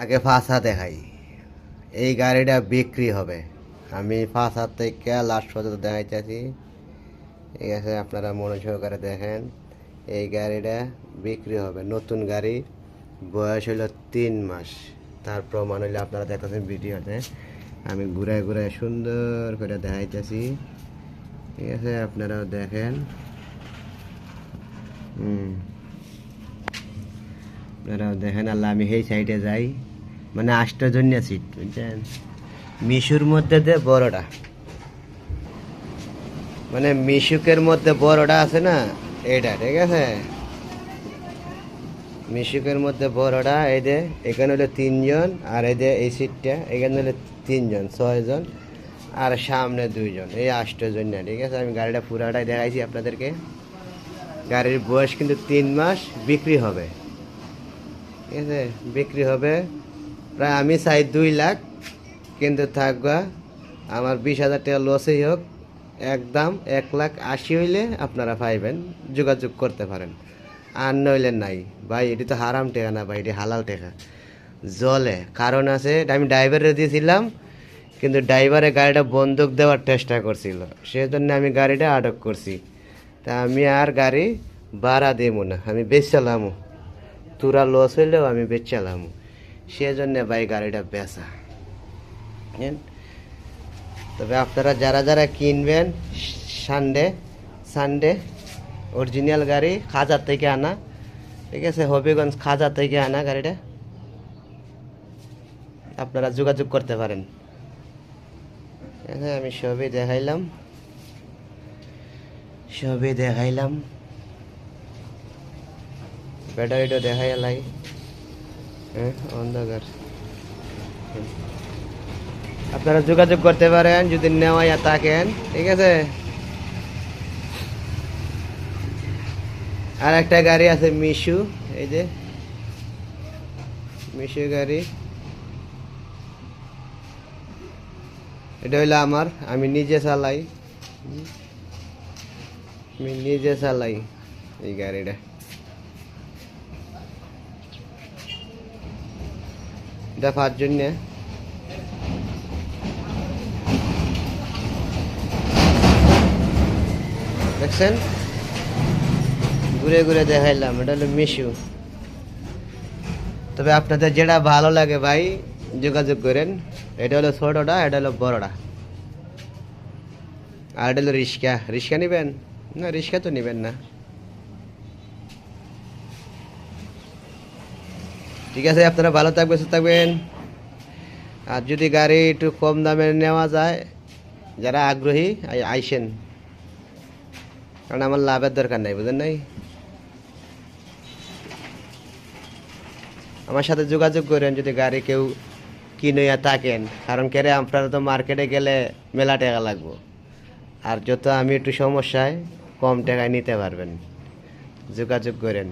আগে 5,000 দেখাই। এই গাড়িটা বিক্রি হবে। আমি 5,000 থেকে লাস্ট পর্যন্ত দেখাইতেছি। ঠিক আছে, আপনারা মনোযোগ সহকারে দেখেন। এই গাড়িটা বিক্রি হবে, নতুন গাড়ি, বয়স হলো 3 মাস। তার প্রমাণ হইলে আপনারা দেখতেছেন ভিডিওতে। আমি ঘুরায় ঘুরায় সুন্দর করে দেখাইতেছি। ঠিক আছে, আপনারাও দেখেন। আপনারাও দেখেন। আল্লাহ, আমি সেই সাইডে যাই, মানে 8 সিট, বুঝছেন? মিশুর মধ্যে যে বড়টা, মানে মিশুকের মধ্যে বড়টা আছে না, এটা। ঠিক আছে, মিশুকের মধ্যে বড়টা এই যে, এখানে হলো 3 জন, আর এই যে এই সিটটা এখানে হলো 3 জন, 6 জন, আর সামনে 2 জন, এই 8 জন। ঠিক আছে, আমি গাড়িটা পুরাটাই দেখাইছি আপনাদেরকে। গাড়ির বয়স কিন্তু 3 মাস। বিক্রি হবে, ঠিক আছে, বিক্রি হবে। প্রায় আমি চাই 2 লাখ, কিন্তু থাকবা আমার 20,000 টাকা লসেই হোক, একদম 1,80,000 হইলে আপনারা পাইবেন, যোগাযোগ করতে পারেন। আর নইলে নাই ভাই, এটি তো হারাম টেকা না ভাই, এটি হালাল টেকা। জলে কারণ আছে, আমি ড্রাইভারে দিয়েছিলাম, কিন্তু ড্রাইভারে গাড়িটা বন্দুক দেওয়ার চেষ্টা করছিল, সেজন্য আমি গাড়িটা আটক করছি। তা আমি আর গাড়ি ভাড়া দেবো না, আমি বেচালামও। তোরা লস হইলেও আমি বেচালামও, সেজন্য ভাই গাড়িটা বেচা। তবে আপনারা যারা যারা কিনবেন, সানডে অরিজিনাল গাড়ি, খাজার থেকে আনা। ঠিক আছে, হবিগঞ্জ খাজার থেকে আনা গাড়িটা, আপনারা যোগাযোগ করতে পারেন। ঠিক আছে, আমি সবই দেখাইলাম। ব্যাটারিটা দেখাই লাই। হ্যাঁ, অন্ধকার। আপনারা যোগাযোগ করতে পারেন যদি নেওয়া থাকেন। ঠিক আছে, আর একটা গাড়ি আছে মিশু, এই যে মিশু গাড়ি, এটা হইলো আমার, আমি নিজে চালাই এই গাড়িটা। এটা 5 জন। দেখছেন, ঘুরে ঘুরে দেখাইলাম। এটা হলো মিশু। তবে আপনাদের যেটা ভালো লাগে ভাই, যোগাযোগ করেন। এটা হলো ছোটটা, এটা হলো বড়টা, আর এটা হলো রিক্সা নিবেন না? রিক্সা তো নিবেন না। ঠিক আছে, আপনারা ভালো থাকবেন, সুস্থ থাকবেন। আর যদি গাড়ি একটু কম দামে নেওয়া যায়, যারা আগ্রহী আইসেন, কারণ আমার লাভের দরকার নাই, বুঝেন নাই? আমার সাথে যোগাযোগ করেন যদি গাড়ি কেউ কিনইয়া থাকেন, কারণ কেরে আপনারা তো মার্কেটে গেলে মেলা টাকা লাগবো, আর যত আমি একটু সমস্যায়, কম টাকায় নিতে পারবেন। যোগাযোগ করেন।